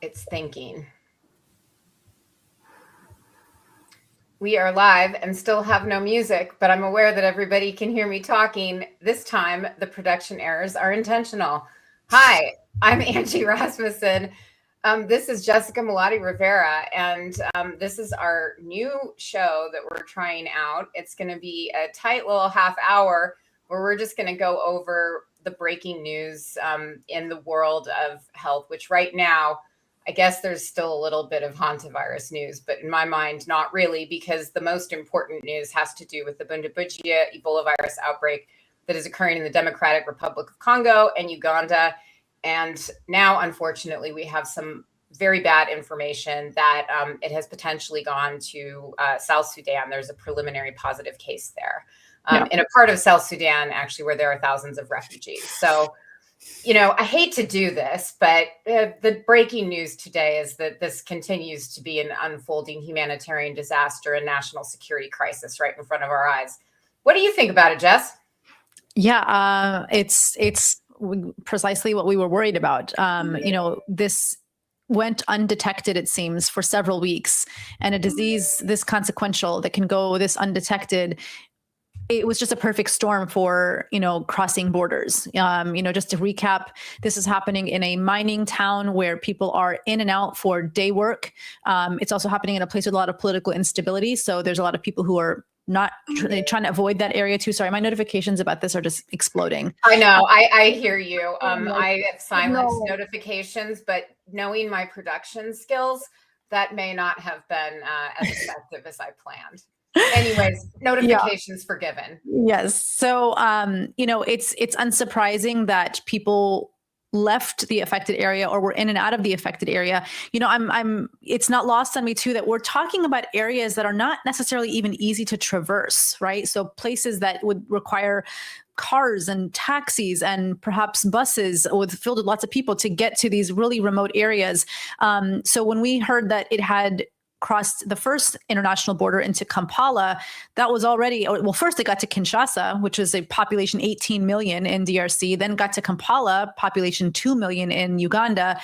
It's thinking. We are live and still have no music, but I'm aware that everybody can hear me talking. This time, the production errors are intentional. Hi, I'm Angie Rasmussen. This is Jessica Malati Rivera, and this is our new show that we're trying out. It's going to be a tight little half hour where we're just going to go over the breaking news in the world of health, which right now, I guess there's still a little bit of hantavirus news, but in my mind, not really, because the most important news has to do with the Bundibugyo Ebola virus outbreak that is occurring in the Democratic Republic of Congo and Uganda. And now, unfortunately, we have some very bad information that it has potentially gone to South Sudan. There's a preliminary positive case there in a part of South Sudan, actually, where there are thousands of refugees. So, you know, I hate to do this, but the breaking news today is that this continues to be an unfolding humanitarian disaster and national security crisis right in front of our eyes. What do you think about it, Jess? Yeah, it's precisely what we were worried about. You know, this went undetected, it seems, for several weeks, and a disease this consequential that can go this undetected, it was just a perfect storm for, you know, crossing borders. You know, just to recap, this is happening in a mining town where people are in and out for day work. It's also happening in a place with a lot of political instability. So there's a lot of people who are not trying to avoid that area too. Sorry, my notifications about this are just exploding. I know, I hear you. I have silenced notifications, but knowing my production skills, that may not have been as effective as I planned. Anyways, notifications forgiven. Yes. So, you know, it's unsurprising that people left the affected area or were in and out of the affected area. You know, it's not lost on me too that we're talking about areas that are not necessarily even easy to traverse, right? So places that would require cars and taxis and perhaps buses filled with lots of people to get to these really remote areas. So when we heard that it had crossed the first international border into Kampala, that was already, well, first it got to Kinshasa, which is a population 18 million in DRC, then got to Kampala, population 2 million in Uganda.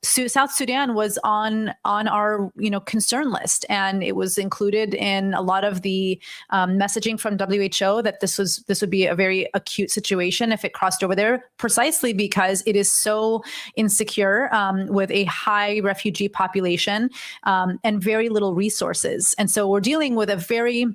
South Sudan was on our, you know, concern list, and it was included in a lot of the messaging from WHO that this would be a very acute situation if it crossed over there, precisely because it is so insecure with a high refugee population and very little resources. And so we're dealing with a very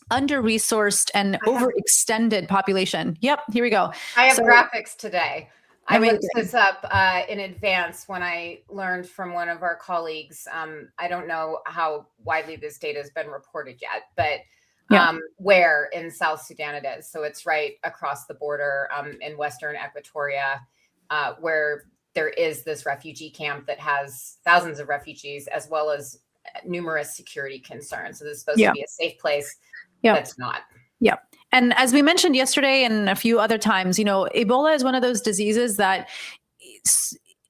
under-resourced and overextended population. Yep, here we go. I have graphics today. I looked this up in advance when I learned from one of our colleagues. I don't know how widely this data has been reported yet, but where in South Sudan it is. So it's right across the border in Western Equatoria, where there is this refugee camp that has thousands of refugees, as well as numerous security concerns. So this is supposed to be a safe place. That's not. Yeah. And as we mentioned yesterday and a few other times, you know, Ebola is one of those diseases that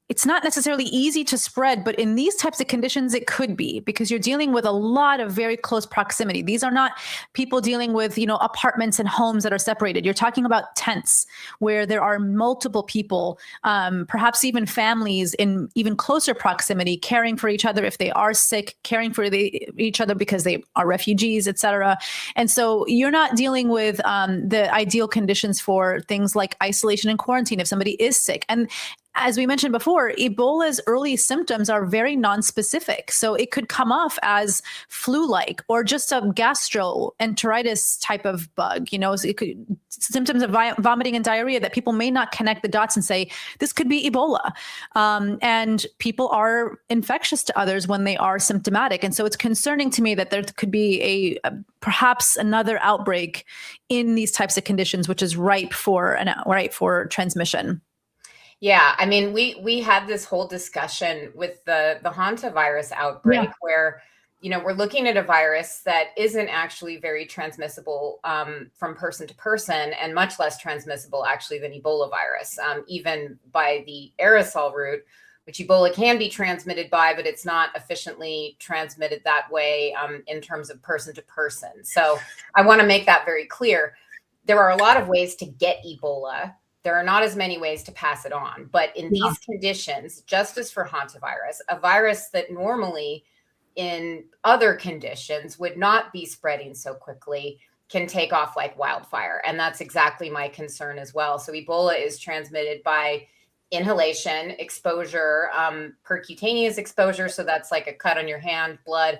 it's not necessarily easy to spread, but in these types of conditions, it could be, because you're dealing with a lot of very close proximity. These are not people dealing with, you know, apartments and homes that are separated. You're talking about tents where there are multiple people, perhaps even families in even closer proximity, caring for each other if they are sick, caring for each other because they are refugees, et cetera. And so you're not dealing with the ideal conditions for things like isolation and quarantine if somebody is sick. And as we mentioned before, Ebola's early symptoms are very nonspecific. So it could come off as flu-like or just a gastroenteritis type of bug. You know, it could, symptoms of vomiting and diarrhea that people may not connect the dots and say, this could be Ebola. And people are infectious to others when they are symptomatic. And so it's concerning to me that there could be perhaps another outbreak in these types of conditions, which is ripe for transmission. Yeah, I mean, we had this whole discussion with the hantavirus outbreak where, you know, we're looking at a virus that isn't actually very transmissible from person to person, and much less transmissible actually than Ebola virus, even by the aerosol route, which Ebola can be transmitted by, but it's not efficiently transmitted that way in terms of person to person. So I want to make that very clear. There are a lot of ways to get Ebola. there are not as many ways to pass it on. But in these conditions, just as for hantavirus, a virus that normally in other conditions would not be spreading so quickly can take off like wildfire. And that's exactly my concern as well. So Ebola is transmitted by inhalation, exposure, percutaneous exposure. So that's like a cut on your hand, blood,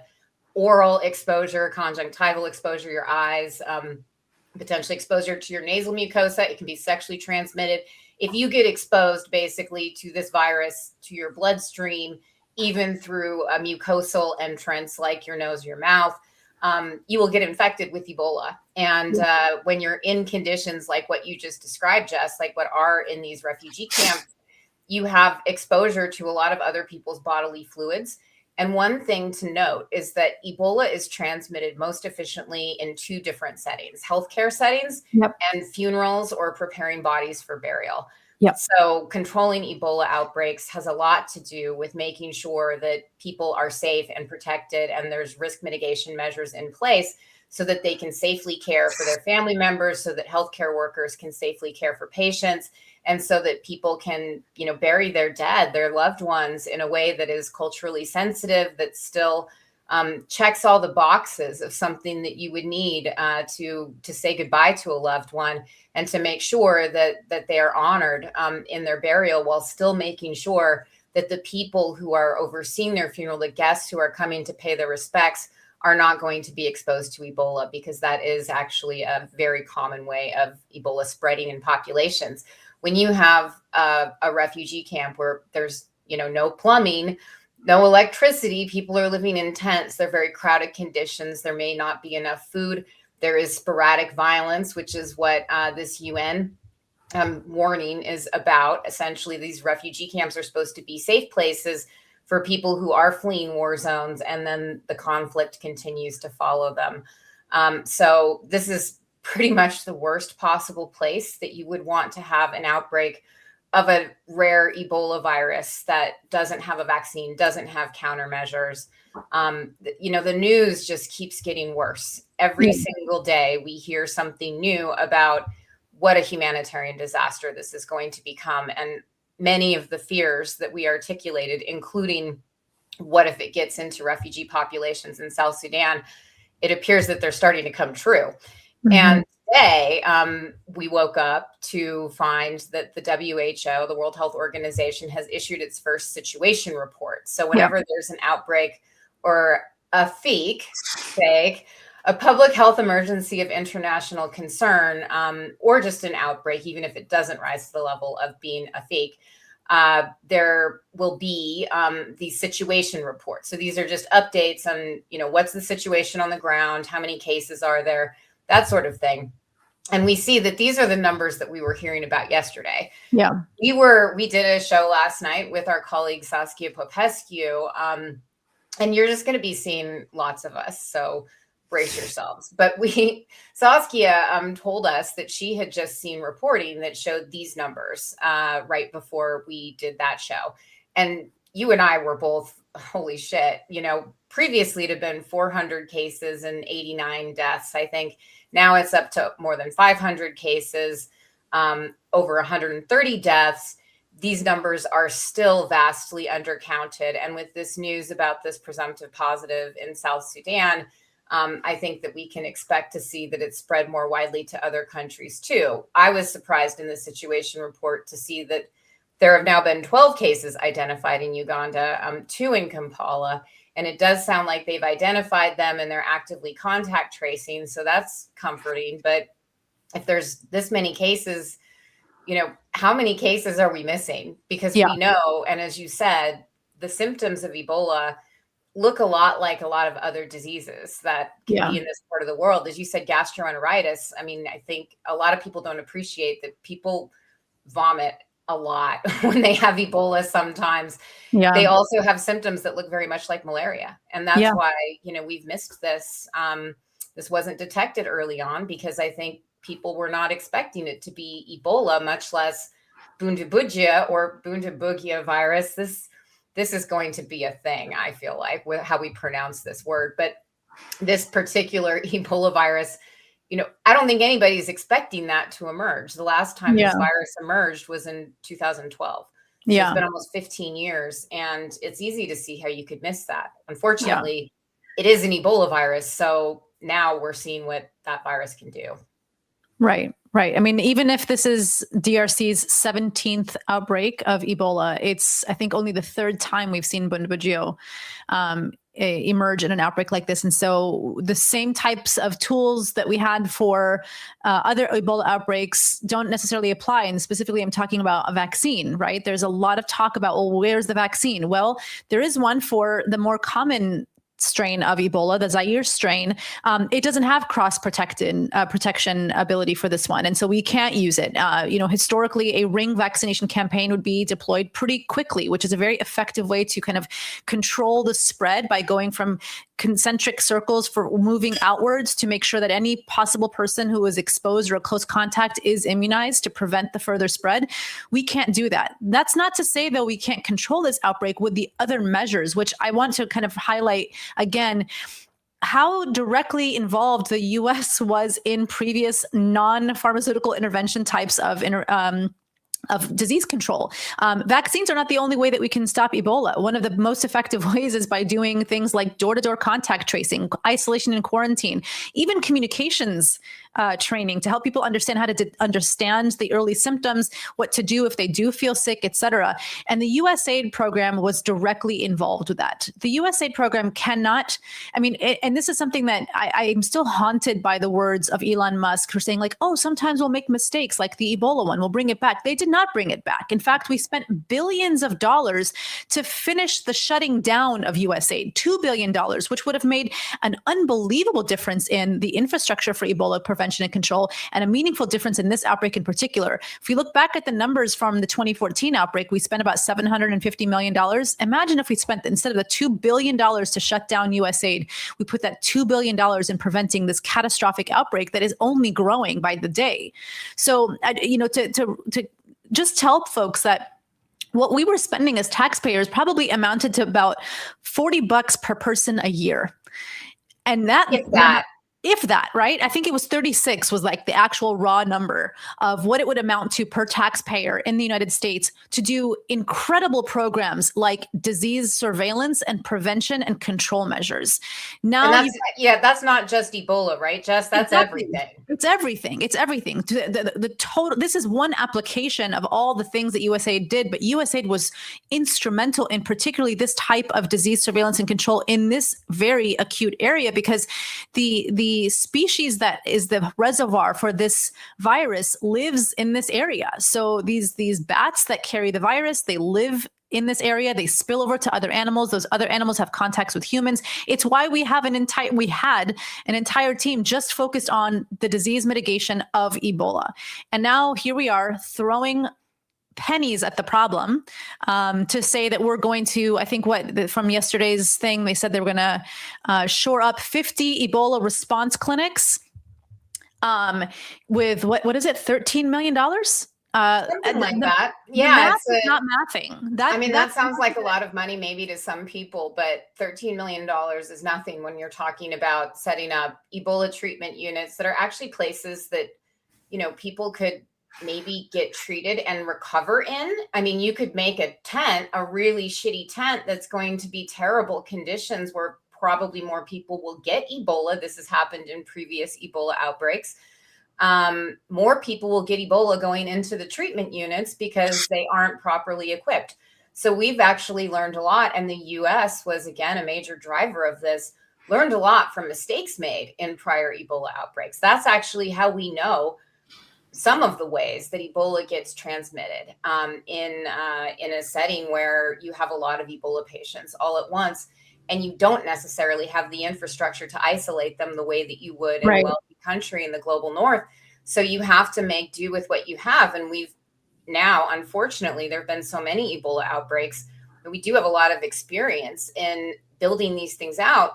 oral exposure, conjunctival exposure, your eyes, potentially exposure to your nasal mucosa. It can be sexually transmitted. If you get exposed basically to this virus, to your bloodstream, even through a mucosal entrance like your nose, your mouth, you will get infected with Ebola. And when you're in conditions like what you just described, Jess, like what are in these refugee camps, you have exposure to a lot of other people's bodily fluids. And one thing to note is that Ebola is transmitted most efficiently in two different settings, healthcare settings and funerals or preparing bodies for burial. So controlling Ebola outbreaks has a lot to do with making sure that people are safe and protected, and there's risk mitigation measures in place so that they can safely care for their family members, so that healthcare workers can safely care for patients, and so that people can, bury their dead, their loved ones, in a way that is culturally sensitive, that still checks all the boxes of something that you would need to say goodbye to a loved one, and to make sure that they are honored in their burial, while still making sure that the people who are overseeing their funeral, the guests who are coming to pay their respects, are not going to be exposed to Ebola, because that is actually a very common way of Ebola spreading in populations. When you have a refugee camp where there's, no plumbing, no electricity, people are living in tents, they're very crowded conditions, there may not be enough food, there is sporadic violence, which is what this UN warning is about. Essentially, these refugee camps are supposed to be safe places for people who are fleeing war zones, and then the conflict continues to follow them. So this is pretty much the worst possible place that you would want to have an outbreak of a rare Ebola virus that doesn't have a vaccine, doesn't have countermeasures. The news just keeps getting worse. Every single day we hear something new about what a humanitarian disaster this is going to become. And many of the fears that we articulated, including what if it gets into refugee populations in South Sudan, it appears that they're starting to come true. And today, we woke up to find that the WHO, the World Health Organization, has issued its first situation report. So whenever there's an outbreak or a a public health emergency of international concern, or just an outbreak, even if it doesn't rise to the level of being a fake, there will be these situation reports. So these are just updates on, what's the situation on the ground, how many cases are there, that sort of thing. And we see that these are the numbers that we were hearing about yesterday. We did a show last night with our colleague Saskia Popescu, and you're just going to be seeing lots of us. So brace yourselves. But Saskia told us that she had just seen reporting that showed these numbers right before we did that show. And you and I were both, holy shit, previously it had been 400 cases and 89 deaths. I think now it's up to more than 500 cases, over 130 deaths. These numbers are still vastly undercounted. And with this news about this presumptive positive in South Sudan, I think that we can expect to see that it's spread more widely to other countries too. I was surprised in the situation report to see that there have now been 12 cases identified in Uganda, 2 in Kampala. And it does sound like they've identified them and they're actively contact tracing. So that's comforting. But if there's this many cases, how many cases are we missing? Because we know, and as you said, the symptoms of Ebola look a lot like a lot of other diseases that can be in this part of the world. As you said, gastroenteritis. I mean, I think a lot of people don't appreciate that people vomit a lot when they have Ebola sometimes. They also have symptoms that look very much like malaria. And that's why, we've missed this. This wasn't detected early on because I think people were not expecting it to be Ebola, much less Bundubugia or Bundubugia virus. This is going to be a thing, I feel like, with how we pronounce this word. But this particular Ebola virus I don't think anybody's expecting that to emerge. The last time this Yeah. virus emerged was in 2012. So it's been almost 15 years, and it's easy to see how you could miss that. Unfortunately, it is an Ebola virus. So now we're seeing what that virus can do. Right. Right. I mean, even if this is DRC's 17th outbreak of Ebola, it's, I think, only the third time we've seen Bundibugyo emerge in an outbreak like this. And so the same types of tools that we had for other Ebola outbreaks don't necessarily apply. And specifically, I'm talking about a vaccine, right? There's a lot of talk about, well, where's the vaccine? Well, there is one for the more common strain of Ebola, the Zaire strain. It doesn't have protection ability for this one. And so we can't use it. Historically, a ring vaccination campaign would be deployed pretty quickly, which is a very effective way to kind of control the spread by going from concentric circles for moving outwards to make sure that any possible person who is exposed or a close contact is immunized to prevent the further spread. We can't do that. That's not to say, though, we can't control this outbreak with the other measures, which I want to kind of highlight again, how directly involved the U.S. was in previous non-pharmaceutical intervention types of disease control. Vaccines are not the only way that we can stop Ebola. One of the most effective ways is by doing things like door-to-door contact tracing, isolation and quarantine, even communications training to help people understand how to understand the early symptoms, what to do if they do feel sick, et cetera. And the USAID program was directly involved with that. The USAID program cannot, and this is something that I'm still haunted by the words of Elon Musk for saying, like, oh, sometimes we'll make mistakes like the Ebola one, we'll bring it back. They did not bring it back. In fact, we spent billions of dollars to finish the shutting down of USAID, $2 billion, which would have made an unbelievable difference in the infrastructure for Ebola prevention and control, and a meaningful difference in this outbreak in particular. If we look back at the numbers from the 2014 outbreak, we spent about $750 million. Imagine if we spent, instead of the $2 billion to shut down USAID, we put that $2 billion in preventing this catastrophic outbreak that is only growing by the day. So, to just tell folks that what we were spending as taxpayers probably amounted to about $40 per person a year. And if that, right? I think it was 36 was like the actual raw number of what it would amount to per taxpayer in the United States to do incredible programs like disease surveillance and prevention and control measures. Now, that's not just Ebola, right, Jess? That's everything. It's everything. It's everything. The total. This is one application of all the things that USAID did, but USAID was instrumental in particularly this type of disease surveillance and control in this very acute area, because the species that is the reservoir for this virus lives in this area. So these bats that carry the virus, they live in this area, they spill over to other animals. Those other animals have contacts with humans. It's why we had an entire team just focused on the disease mitigation of Ebola. And now here we are throwing pennies at the problem to say that we're going to, I think from yesterday's thing, they said they were going to shore up 50 Ebola response clinics with what is it, $13 million? Something like that. Yeah, it's not mathing. That sounds like a lot of money maybe to some people, but $13 million is nothing when you're talking about setting up Ebola treatment units that are actually places that, people could maybe get treated and recover in. You could make a tent, a really shitty tent that's going to be terrible conditions where probably more people will get Ebola. This has happened in previous Ebola outbreaks. More people will get Ebola going into the treatment units because they aren't properly equipped. So we've actually learned a lot. And the US was, again, a major driver of this, learned a lot from mistakes made in prior Ebola outbreaks. That's actually how we know some of the ways that Ebola gets transmitted in a setting where you have a lot of Ebola patients all at once, and you don't necessarily have the infrastructure to isolate them the way that you would in a wealthy country in the global north. So you have to make do with what you have. And we've now, unfortunately, there have been so many Ebola outbreaks that we do have a lot of experience in building these things out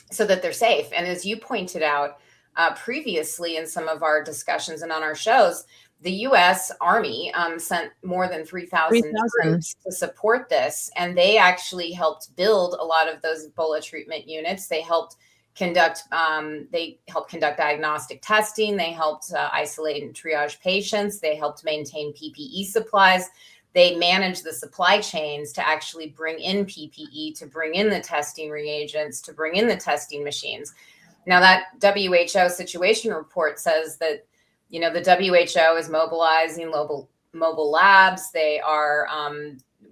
so that they're safe. And as you pointed out previously in some of our discussions and on our shows, the U.S. Army sent more than 3,000 troops to support this. And they actually helped build a lot of those Ebola treatment units. They helped they helped conduct diagnostic testing. They helped isolate and triage patients. They helped maintain PPE supplies. They managed the supply chains to actually bring in PPE, to bring in the testing reagents, to bring in the testing machines. Now, that WHO situation report says that, the WHO is mobilizing mobile labs. They are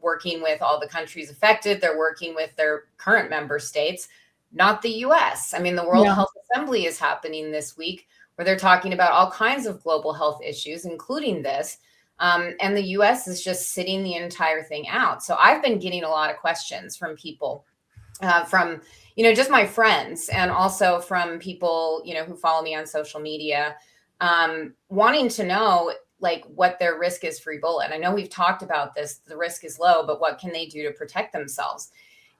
working with all the countries affected. They're working with their current member states, not the US. I mean, the World Health Assembly is happening this week, where they're talking about all kinds of global health issues, including this. And the US is just sitting the entire thing out. So I've been getting a lot of questions from people, from, just my friends, and also from people, who follow me on social media, wanting to know, like, what their risk is for Ebola. And I know we've talked about this, the risk is low, but what can they do to protect themselves?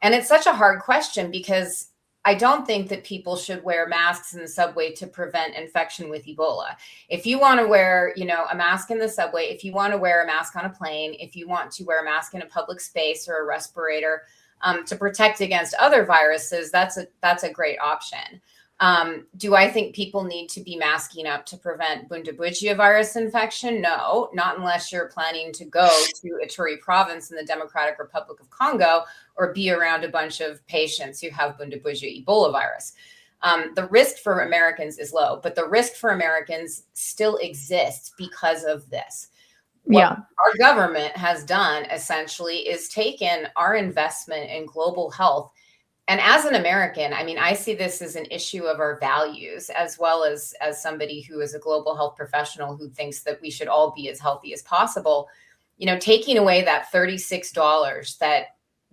And it's such a hard question, because I don't think that people should wear masks in the subway to prevent infection with Ebola. If you want to wear, a mask in the subway, if you want to wear a mask on a plane, if you want to wear a mask in a public space or a respirator to protect against other viruses, that's a great option. Do I think people need to be masking up to prevent Bundibugyo virus infection? No, not unless you're planning to go to Ituri province in the Democratic Republic of Congo, or be around a bunch of patients who have Bundibugyo Ebola virus. The risk for Americans is low, but the risk for Americans still exists because of this. What our government has done, essentially, is taken our investment in global health. And as an American, I mean, I see this as an issue of our values, as well as somebody who is a global health professional who thinks that we should all be as healthy as possible. Taking away that $36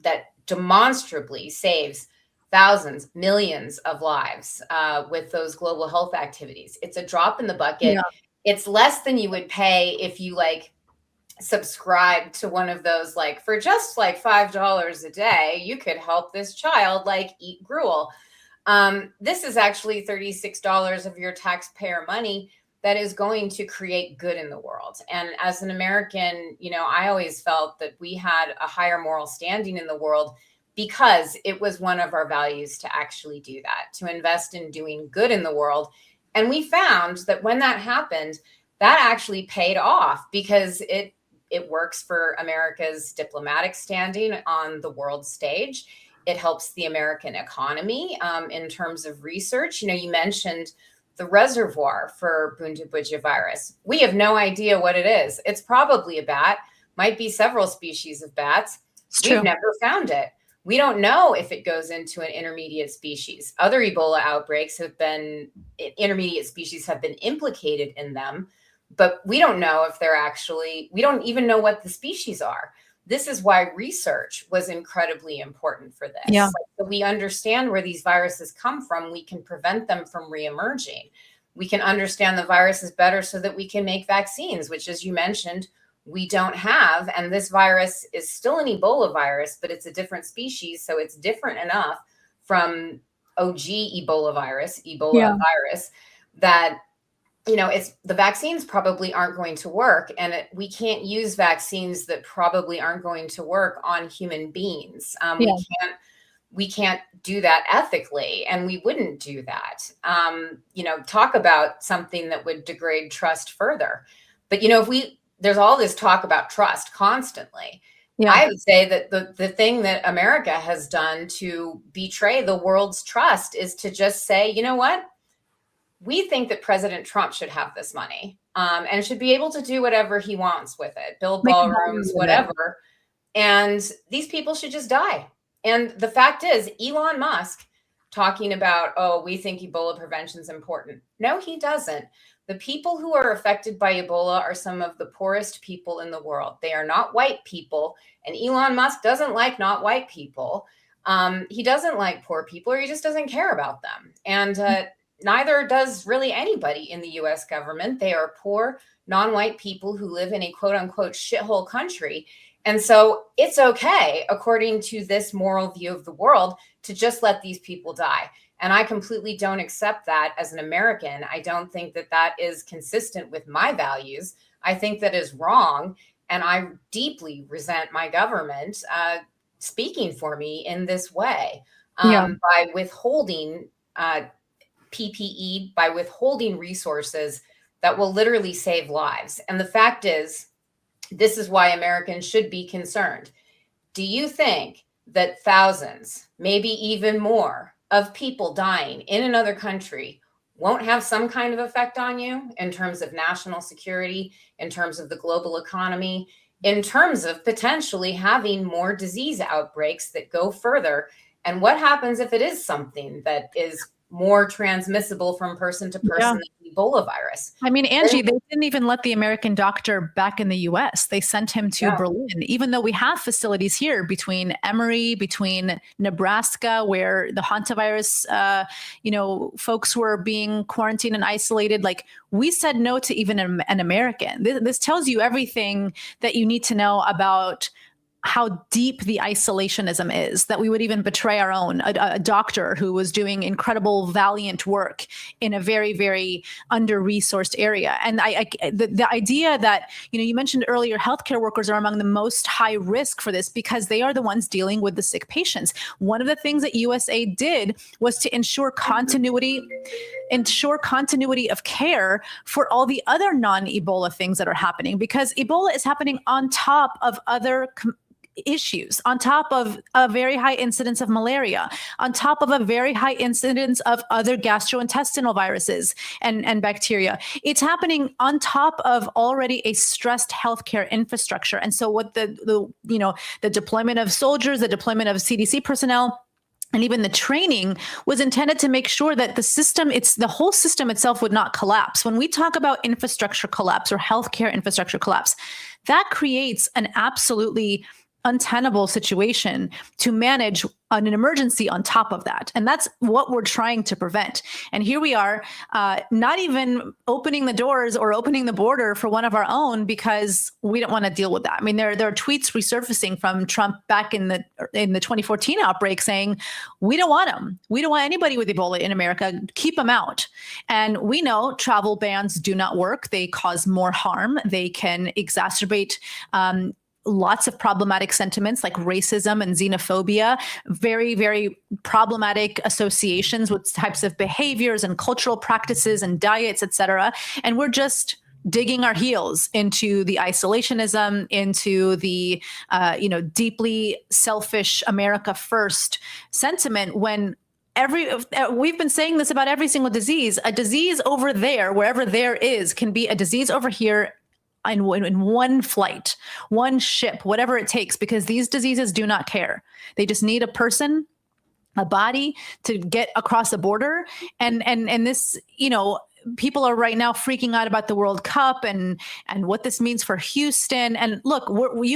that demonstrably saves thousands, millions of lives with those global health activities. It's a drop in the bucket. Yeah. It's less than you would pay if you subscribe to one of those, for just $5 a day, you could help this child eat gruel. This is actually $36 of your taxpayer money that is going to create good in the world. And as an American, I always felt that we had a higher moral standing in the world, because it was one of our values to actually do that, to invest in doing good in the world. And we found that when that happened, that actually paid off, because it works for America's diplomatic standing on the world stage. It helps the American economy in terms of research. You mentioned the reservoir for Bundibugyo virus. We have no idea what it is. It's probably a bat, might be several species of bats. We've never found it. We don't know if it goes into an intermediate species. Other Ebola outbreaks intermediate species have been implicated in them, but we don't know if we don't even know what the species are. This is why research was incredibly important for this. Yeah. So we understand where these viruses come from. We can prevent them from reemerging. We can understand the viruses better so that we can make vaccines, which, as you mentioned, we don't have. And this virus is still an Ebola virus, but it's a different species. So it's different enough from OG Ebola virus, virus, that it's the vaccines probably aren't going to work, and we can't use vaccines that probably aren't going to work on human beings. We can't do that ethically, and we wouldn't do that. Talk about something that would degrade trust further. But there's all this talk about trust constantly. Yeah. I would say that the thing that America has done to betray the world's trust is to just say, you know what? We think that President Trump should have this money and should be able to do whatever he wants with it, build ballrooms, whatever. And these people should just die. And the fact is, Elon Musk talking about, oh, we think Ebola prevention is important. No, he doesn't. The people who are affected by Ebola are some of the poorest people in the world. They are not white people. And Elon Musk doesn't like not white people. He doesn't like poor people, or he just doesn't care about them. And neither does really anybody in the US government. They are poor, non-white people who live in a quote unquote shithole country. And so it's okay, according to this moral view of the world, to just let these people die. And I completely don't accept that as an American. I don't think that that is consistent with my values. I think that is wrong. And I deeply resent my government speaking for me in this way by withholding PPE by withholding resources that will literally save lives. And the fact is, this is why Americans should be concerned. Do you think that thousands, maybe even more, of people dying in another country won't have some kind of effect on you in terms of national security, in terms of the global economy, in terms of potentially having more disease outbreaks that go further? And what happens if it is something that is more transmissible from person to person than Ebola virus? I mean, Angie, they didn't even let the American doctor back in the US. They sent him to Berlin, even though we have facilities here between Emory, between Nebraska, where the hantavirus, folks were being quarantined and isolated. Like, we said no to even an American. This tells you everything that you need to know about how deep the isolationism is, that we would even betray our own, a doctor who was doing incredible, valiant work in a very, very under-resourced area. And the idea that, you mentioned earlier, healthcare workers are among the most high risk for this because they are the ones dealing with the sick patients. One of the things that USAID did was to ensure continuity of care for all the other non-Ebola things that are happening, because Ebola is happening on top of other issues, on top of a very high incidence of malaria, on top of a very high incidence of other gastrointestinal viruses and bacteria. It's happening on top of already a stressed healthcare infrastructure. And so what the deployment of soldiers, the deployment of CDC personnel, and even the training was intended to make sure that the whole system itself would not collapse. When we talk about infrastructure collapse or healthcare infrastructure collapse, that creates an absolutely untenable situation to manage an emergency on top of that. And that's what we're trying to prevent. And here we are, not even opening the doors or opening the border for one of our own because we don't want to deal with that. I mean, there are tweets resurfacing from Trump back in the 2014 outbreak saying, we don't want them. We don't want anybody with Ebola in America. Keep them out. And we know travel bans do not work. They cause more harm. They can exacerbate lots of problematic sentiments like racism and xenophobia, very, very problematic associations with types of behaviors and cultural practices and diets, et cetera. And we're just digging our heels into the isolationism, into the, deeply selfish America first sentiment when we've been saying this about every single disease. A disease over there, wherever there is, can be a disease over here in one flight, one ship, whatever it takes, because these diseases do not care. They just need a person, a body to get across the border. And this, people are right now freaking out about the World Cup and what this means for Houston. And look,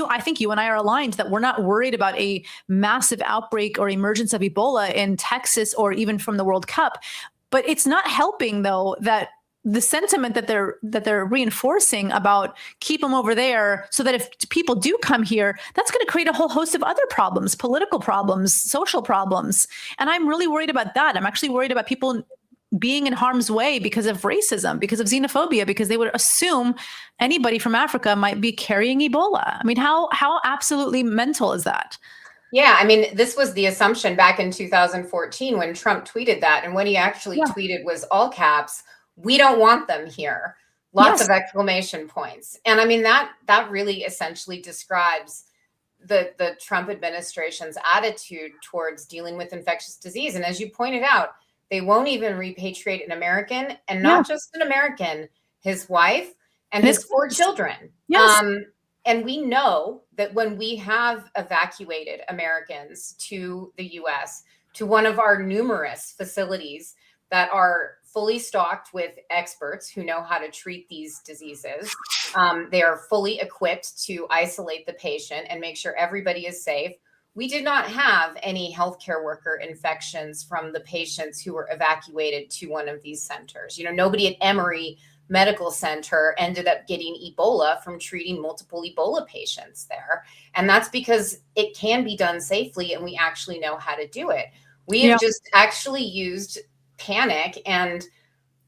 I think you and I are aligned that we're not worried about a massive outbreak or emergence of Ebola in Texas or even from the World Cup. But it's not helping, though, that the sentiment that they're reinforcing about keep them over there so that if people do come here, that's going to create a whole host of other problems, political problems, social problems. And I'm really worried about that. I'm actually worried about people being in harm's way because of racism, because of xenophobia, because they would assume anybody from Africa might be carrying Ebola. I mean, how absolutely mental is that? Yeah, I mean, this was the assumption back in 2014 when Trump tweeted that. And what he actually tweeted was all caps, "We don't want them here." Lots of exclamation points. And I mean, that really essentially describes the Trump administration's attitude towards dealing with infectious disease. And as you pointed out, they won't even repatriate an American, and not just an American, his wife and his 4 children. And we know that when we have evacuated Americans to the US, to one of our numerous facilities that are fully stocked with experts who know how to treat these diseases. They are fully equipped to isolate the patient and make sure everybody is safe. We did not have any healthcare worker infections from the patients who were evacuated to one of these centers. Nobody at Emory Medical Center ended up getting Ebola from treating multiple Ebola patients there. And that's because it can be done safely and we actually know how to do it. We have just actually used panic and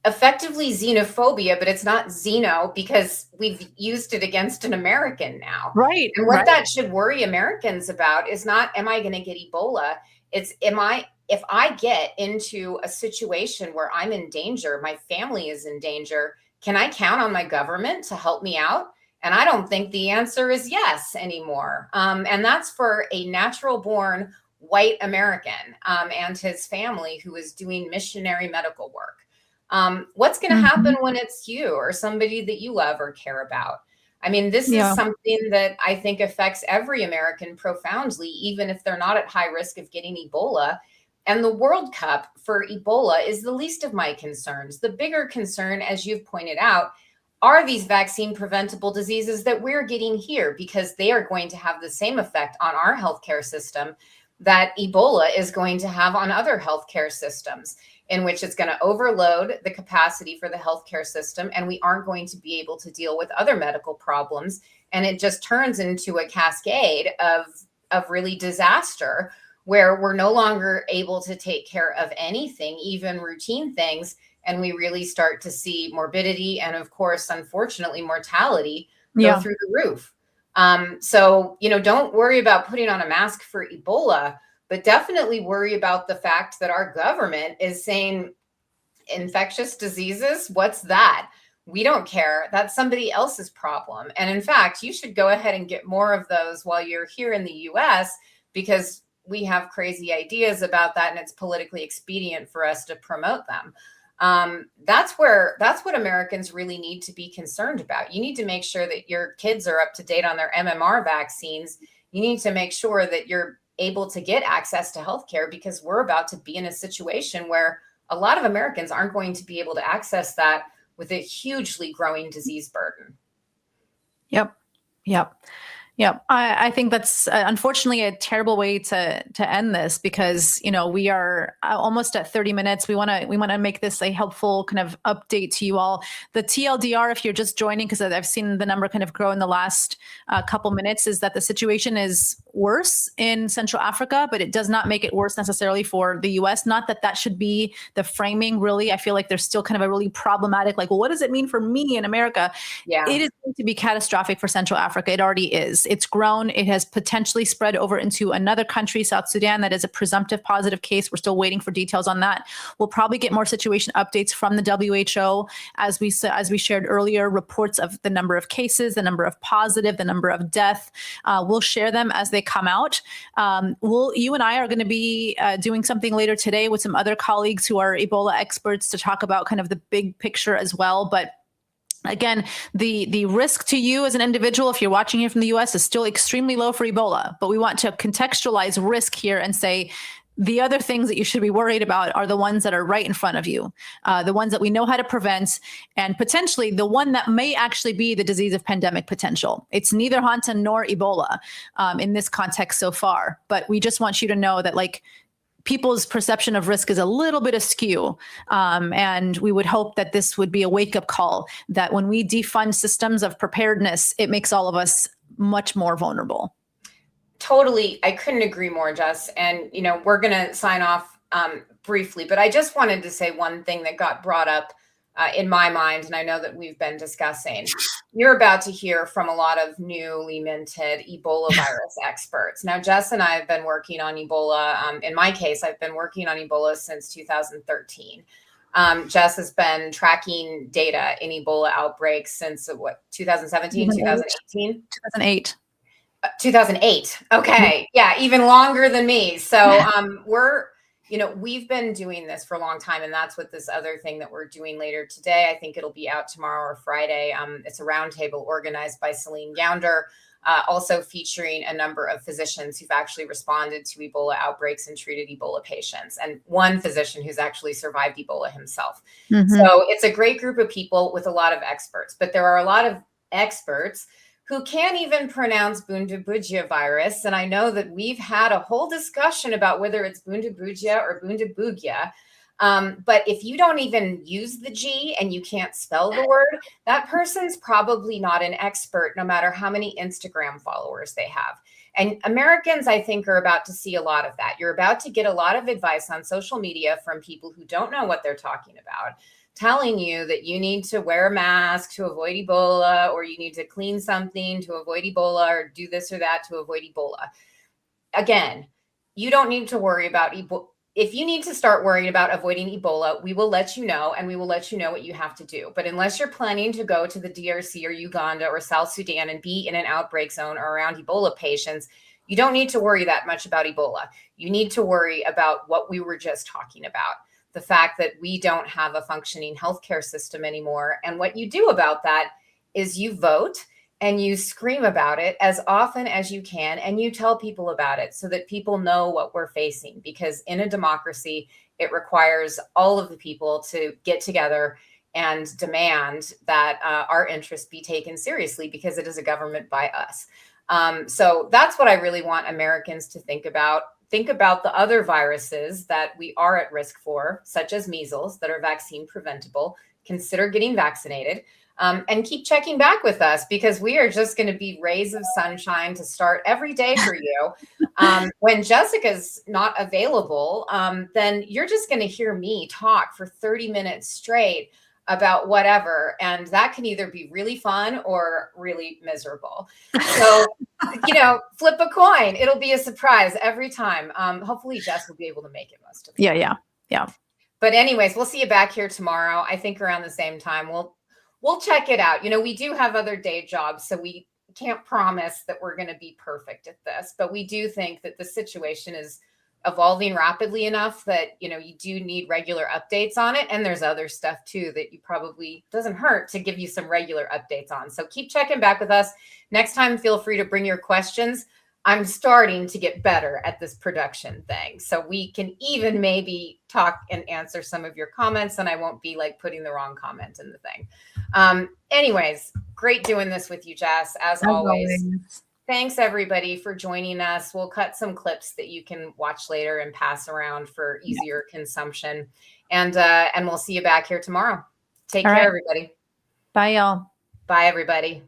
effectively xenophobia, but it's not xeno because we've used it against an American now. Right. And what that should worry Americans about is not, am I going to get Ebola? It's, am I if I get into a situation where I'm in danger, my family is in danger, can I count on my government to help me out? And I don't think the answer is yes anymore. And that's for a natural born white American and his family who is doing missionary medical work. What's going to happen when it's you or somebody that you love or care about? I mean, this is something that I think affects every American profoundly, even if they're not at high risk of getting Ebola. And the World Cup for Ebola is the least of my concerns. The bigger concern, as you've pointed out, are these vaccine preventable diseases that we're getting here, because they are going to have the same effect on our healthcare system that Ebola is going to have on other healthcare systems, in which it's going to overload the capacity for the healthcare system, and we aren't going to be able to deal with other medical problems. And it just turns into a cascade of really disaster, where we're no longer able to take care of anything, even routine things. And we really start to see morbidity and, of course, unfortunately, mortality go through the roof. So, don't worry about putting on a mask for Ebola, but definitely worry about the fact that our government is saying infectious diseases, what's that? We don't care. That's somebody else's problem. And in fact, you should go ahead and get more of those while you're here in the US, because we have crazy ideas about that, and it's politically expedient for us to promote them. That's what Americans really need to be concerned about. You need to make sure that your kids are up to date on their MMR vaccines. You need to make sure that you're able to get access to healthcare, because we're about to be in a situation where a lot of Americans aren't going to be able to access that with a hugely growing disease burden. Yep. I think that's unfortunately a terrible way to end this, because we are almost at 30 minutes. We want to make this a helpful kind of update to you all. The TLDR, if you're just joining, because I've seen the number kind of grow in the last couple minutes, is that the situation is worse in Central Africa, but it does not make it worse necessarily for the US. Not that that should be the framing, really. I feel like there's still kind of a really problematic, like, well, what does it mean for me in America? Yeah. It is going to be catastrophic for Central Africa. It already is. It's grown. It has potentially spread over into another country, South Sudan, that is a presumptive positive case. We're still waiting for details on that. We'll probably get more situation updates from the WHO, as we shared earlier, reports of the number of cases, the number of positive, the number of death. We'll share them as they come out. You and I are going to be doing something later today with some other colleagues who are Ebola experts to talk about kind of the big picture as well. But again, the risk to you as an individual, if you're watching here from the US, is still extremely low for Ebola. But we want to contextualize risk here and say the other things that you should be worried about are the ones that are right in front of you, the ones that we know how to prevent, and potentially the one that may actually be the disease of pandemic potential. It's neither Hansen nor Ebola in this context so far. But we just want you to know that, like, people's perception of risk is a little bit askew. And we would hope that this would be a wake-up call, that when we defund systems of preparedness, it makes all of us much more vulnerable. Totally. I couldn't agree more, Jess. And, we're going to sign off briefly, but I just wanted to say one thing that got brought up in my mind, and I know that we've been discussing. You're about to hear from a lot of newly minted Ebola virus experts. Now, Jess and I have been working on Ebola. In my case, I've been working on Ebola since 2013. Jess has been tracking data in Ebola outbreaks since 2017, 2018? 2008. 2008. Okay. Yeah, even longer than me. So we've been doing this for a long time, and that's what this other thing that we're doing later today, I think it'll be out tomorrow or Friday. It's a roundtable organized by Celine Gounder, also featuring a number of physicians who've actually responded to Ebola outbreaks and treated Ebola patients, and one physician who's actually survived Ebola himself. So it's a great group of people with a lot of experts, but there are a lot of experts who can't even pronounce Bundabugia virus. And I know that we've had a whole discussion about whether it's Bundabugia or Bundabugia. But if you don't even use the G and you can't spell the word, that person's probably not an expert, no matter how many Instagram followers they have. And Americans, I think, are about to see a lot of that. You're about to get a lot of advice on social media from people who don't know what they're talking about, telling you that you need to wear a mask to avoid Ebola, or you need to clean something to avoid Ebola, or do this or that to avoid Ebola. Again, you don't need to worry about if you need to start worrying about avoiding Ebola, we will let you know, and we will let you know what you have to do. But unless you're planning to go to the DRC or Uganda or South Sudan and be in an outbreak zone or around Ebola patients, you don't need to worry that much about Ebola. You need to worry about what we were just talking about, the fact that we don't have a functioning healthcare system anymore. And what you do about that is you vote and you scream about it as often as you can, and you tell people about it so that people know what we're facing. Because in a democracy, it requires all of the people to get together and demand that our interests be taken seriously, because it is a government by us. So that's what I really want Americans to think about. Think about the other viruses that we are at risk for, such as measles, that are vaccine preventable. Consider getting vaccinated. And keep checking back with us, because we are just going to be rays of sunshine to start every day for you. When Jessica's not available, then you're just going to hear me talk for 30 minutes straight about whatever. And that can either be really fun or really miserable. So, flip a coin. It'll be a surprise every time. Hopefully Jess will be able to make it most of the time. Yeah. But anyways, we'll see you back here tomorrow. I think around the same time. We'll check it out. We do have other day jobs, so we can't promise that we're going to be perfect at this, but we do think that the situation is evolving rapidly enough that, you do need regular updates on it. And there's other stuff too that you probably doesn't hurt to give you some regular updates on. So keep checking back with us. Next time, feel free to bring your questions. I'm starting to get better at this production thing, so we can even maybe talk and answer some of your comments, and I won't be like putting the wrong comment in the thing. Anyways, great doing this with you, Jess, as always. Thanks everybody for joining us. We'll cut some clips that you can watch later and pass around for easier consumption. And we'll see you back here tomorrow. Take care, everybody. Bye, y'all. Bye, everybody.